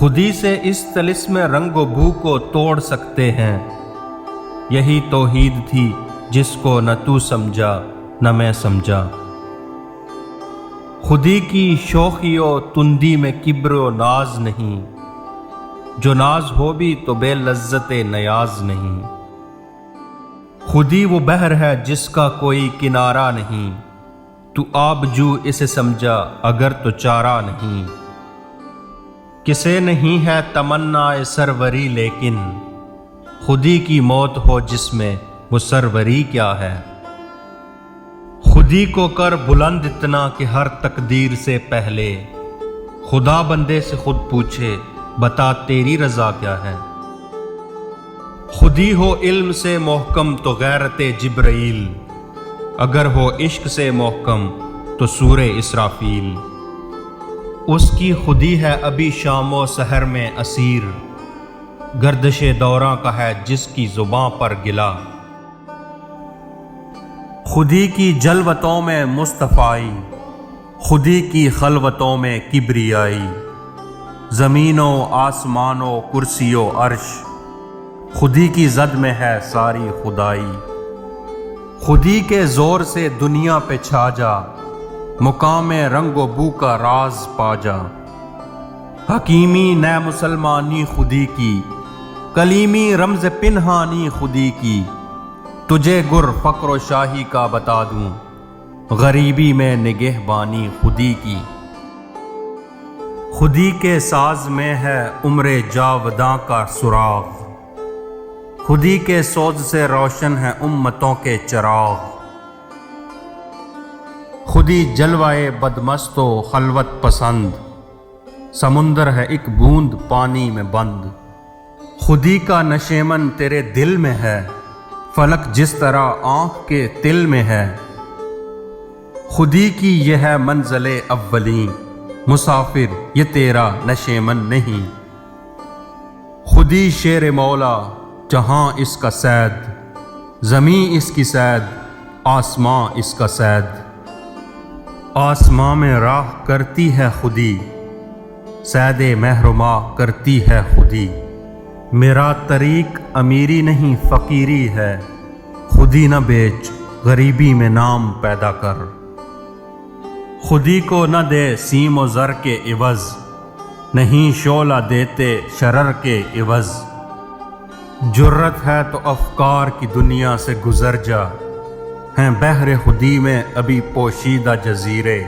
خودی سے اس طلسم رنگ و بو کو توڑ سکتے ہیں۔ یہی توحید تھی جس کو نہ تو سمجھا نہ میں سمجھا۔ خودی کی شوخی و تندی میں کبر و ناز نہیں، جو ناز ہو بھی تو بے لذت نیاز نہیں۔ خودی وہ بحر ہے جس کا کوئی کنارہ نہیں، تو آب جو اسے سمجھا اگر تو چارہ نہیں۔ کسے نہیں ہے تمنا سروری لیکن خودی کی موت ہو جس میں وہ سروری کیا ہے۔ خودی کو کر بلند اتنا کہ ہر تقدیر سے پہلے خدا بندے سے خود پوچھے بتا تیری رضا کیا ہے۔ خودی ہو علم سے محکم تو غیرت جبرائیل، اگر ہو عشق سے محکم تو سور اسرافیل۔ اس کی خودی ہے ابھی شام و سحر میں اسیر، گردش دوراں کا ہے جس کی زباں پر گلا۔ خودی کی جلوتوں میں مصطفائی، خودی کی خلوتوں میں کبریائی۔ زمین و آسمان و کرسی و عرش، خودی کی زد میں ہے ساری خدائی۔ خودی کے زور سے دنیا پہ چھا جا، مقام رنگ و بو کا راز پا جا۔ حکیمی نئے مسلمانی خودی کی، کلیمی رمز پنہانی خودی کی۔ تجھے گر فقر و شاہی کا بتا دوں، غریبی میں نگہبانی خودی کی۔ خودی کے ساز میں ہے عمر جاوداں کا سراغ، خودی کے سوز سے روشن ہے امتوں کے چراغ۔ خودی جلوائے بدمست و خلوت پسند، سمندر ہے ایک بوند پانی میں بند۔ خودی کا نشیمن تیرے دل میں ہے، فلک جس طرح آنکھ کے تل میں ہے۔ خودی کی یہ ہے منزل اولین، مسافر یہ تیرا نشیمن نہیں۔ خودی شیر مولا جہاں اس کا صید، زمیں اس کی صید آسماں اس کا صید۔ آسماں میں راہ کرتی ہے خودی، صید محرمہ کرتی ہے خودی۔ میرا طریق امیری نہیں فقیری ہے، خودی نہ بیچ غریبی میں نام پیدا کر۔ خودی کو نہ دے سیم و زر کے عوض، نہیں شعلہ دیتے شرر کے عوض۔ جرت ہے تو افکار کی دنیا سے گزر جا، ہیں بحر خودی میں ابھی پوشیدہ جزیرے۔